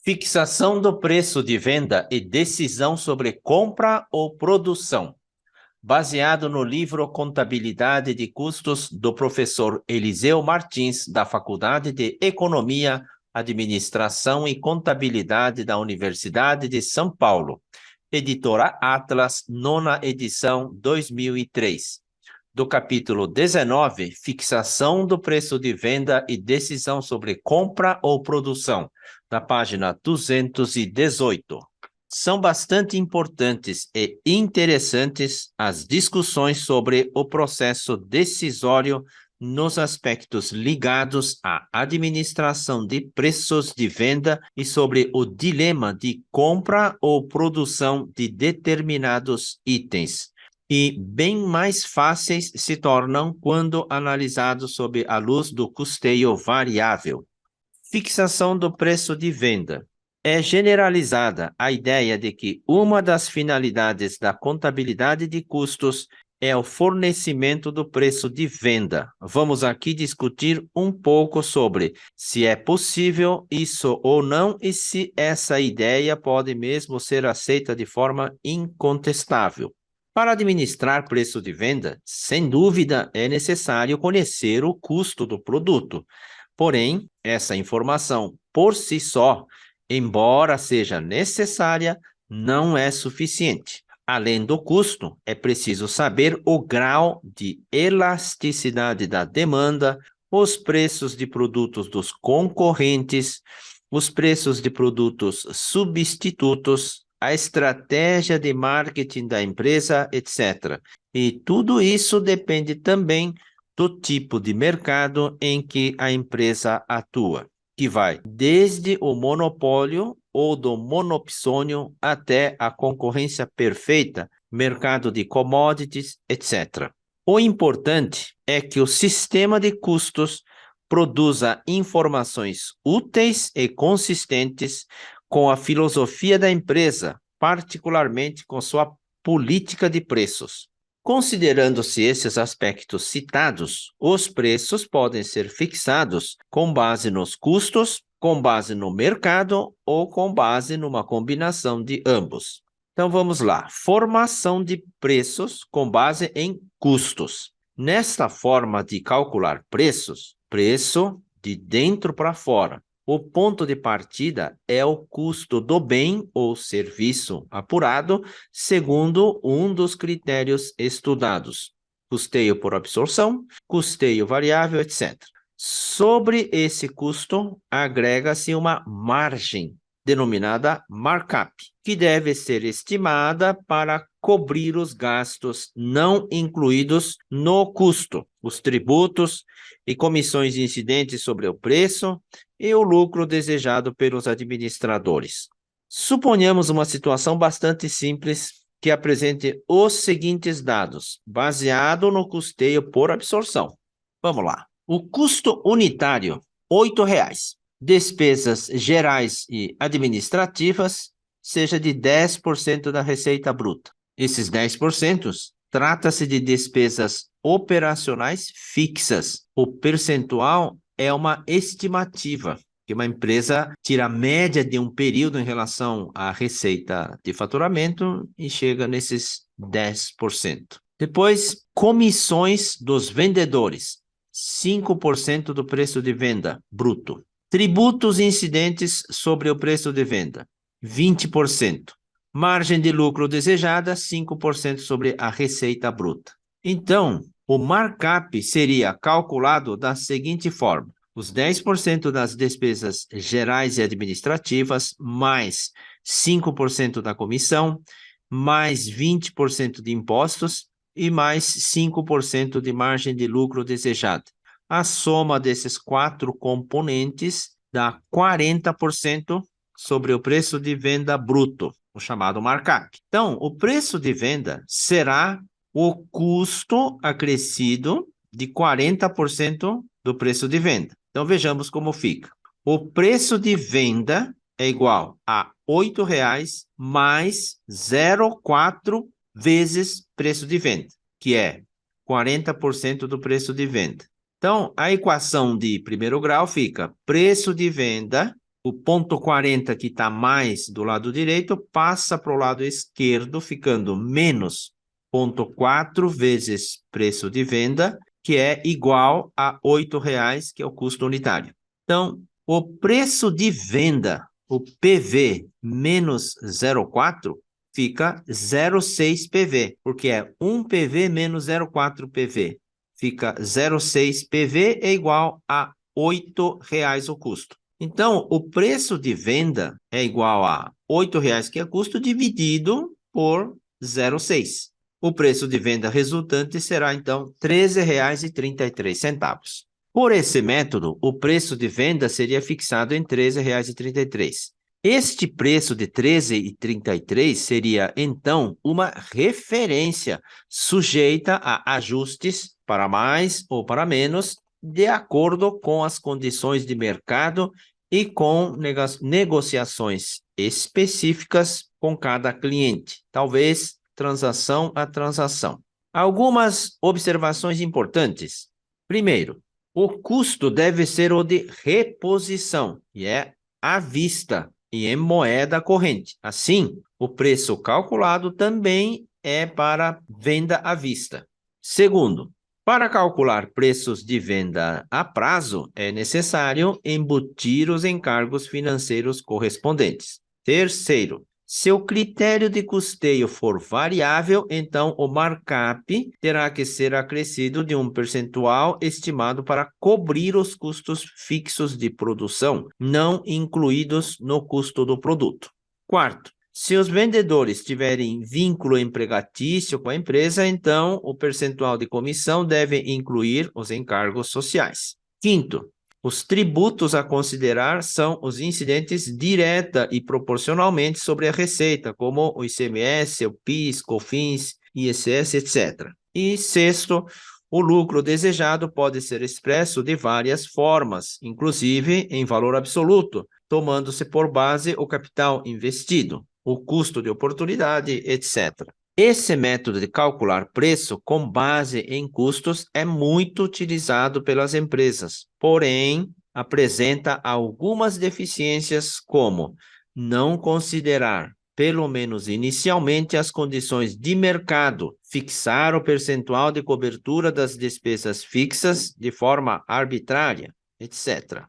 Fixação do preço de venda e decisão sobre compra ou produção. Baseado no livro Contabilidade de Custos do professor Eliseu Martins, da Faculdade de Economia, Administração e Contabilidade da Universidade de São Paulo. Editora Atlas, 9ª edição, 2003. Do capítulo 19, Fixação do preço de venda e decisão sobre compra ou produção, da página 218. São bastante importantes e interessantes as discussões sobre o processo decisório nos aspectos ligados à administração de preços de venda e sobre o dilema de compra ou produção de determinados itens. E bem mais fáceis se tornam quando analisados sob a luz do custeio variável. Fixação do preço de venda. É generalizada a ideia de que uma das finalidades da contabilidade de custos é o fornecimento do preço de venda. Vamos aqui discutir um pouco sobre se é possível isso ou não e se essa ideia pode mesmo ser aceita de forma incontestável. Para administrar preço de venda, sem dúvida é necessário conhecer o custo do produto. Porém, essa informação por si só, embora seja necessária, não é suficiente. Além do custo, é preciso saber o grau de elasticidade da demanda, os preços de produtos dos concorrentes, os preços de produtos substitutos, a estratégia de marketing da empresa, etc. E tudo isso depende também do tipo de mercado em que a empresa atua, que vai desde o monopólio ou do monopsônio até a concorrência perfeita, mercado de commodities, etc. O importante é que o sistema de custos produza informações úteis e consistentes com a filosofia da empresa, particularmente com sua política de preços. Considerando-se esses aspectos citados, os preços podem ser fixados com base nos custos, com base no mercado ou com base numa combinação de ambos. Então vamos lá, formação de preços com base em custos. Nesta forma de calcular preços, preço de dentro para fora. O ponto de partida é o custo do bem ou serviço apurado, segundo um dos critérios estudados: custeio por absorção, custeio variável, etc. Sobre esse custo, agrega-se uma margem, denominada markup, que deve ser estimada para cobrir os gastos não incluídos no custo, os tributos e comissões incidentes sobre o preço e o lucro desejado pelos administradores. Suponhamos uma situação bastante simples que apresente os seguintes dados, baseado no custeio por absorção. Vamos lá. O custo unitário, R$ 8,00. Despesas gerais e administrativas, seja de 10% da receita bruta. Esses 10% trata-se de despesas operacionais fixas. O percentual é uma estimativa, que uma empresa tira a média de um período em relação à receita de faturamento e chega nesses 10%. Depois, comissões dos vendedores, 5% do preço de venda bruto. Tributos incidentes sobre o preço de venda, 20%. Margem de lucro desejada, 5% sobre a receita bruta. Então, o markup seria calculado da seguinte forma: os 10% das despesas gerais e administrativas, mais 5% da comissão, mais 20% de impostos e mais 5% de margem de lucro desejada. A soma desses 4 componentes dá 40% sobre o preço de venda bruto, o chamado markup. Então, o preço de venda será o custo acrescido de 40% do preço de venda. Então, vejamos como fica. O preço de venda é igual a R$ 8,00 mais 0,4 vezes preço de venda, que é 40% do preço de venda. Então, a equação de primeiro grau fica preço de venda, o ponto 40 que está mais do lado direito passa para o lado esquerdo, ficando menos ponto 4 vezes preço de venda, que é igual a R$ 8,00, que é o custo unitário. Então, o preço de venda, o PV menos 0,4, fica 0,6 PV, porque é 1 PV menos 0,4 PV. Fica 0,6 PV é igual a R$ 8,00 o custo. Então, o preço de venda é igual a R$ 8,00, que é custo, dividido por 0,6. O preço de venda resultante será, então, R$ 13,33. Por esse método, o preço de venda seria fixado em R$ 13,33. Este preço de R$ 13,33 seria, então, uma referência sujeita a ajustes para mais ou para menos, de acordo com as condições de mercado e com negociações específicas com cada cliente, talvez transação a transação. Algumas observações importantes. Primeiro, o custo deve ser o de reposição, e é à vista e em moeda corrente. Assim, o preço calculado também é para venda à vista. Segundo, para calcular preços de venda a prazo, é necessário embutir os encargos financeiros correspondentes. Terceiro, se o critério de custeio for variável, então o markup terá que ser acrescido de um percentual estimado para cobrir os custos fixos de produção, não incluídos no custo do produto. Quarto, se os vendedores tiverem vínculo empregatício com a empresa, então o percentual de comissão deve incluir os encargos sociais. Quinto, os tributos a considerar são os incidentes direta e proporcionalmente sobre a receita, como o ICMS, o PIS, COFINS, ISS, etc. E sexto, o lucro desejado pode ser expresso de várias formas, inclusive em valor absoluto, tomando-se por base o capital investido, o custo de oportunidade, etc. Esse método de calcular preço com base em custos é muito utilizado pelas empresas, porém, apresenta algumas deficiências, como não considerar, pelo menos inicialmente, as condições de mercado, fixar o percentual de cobertura das despesas fixas de forma arbitrária, etc.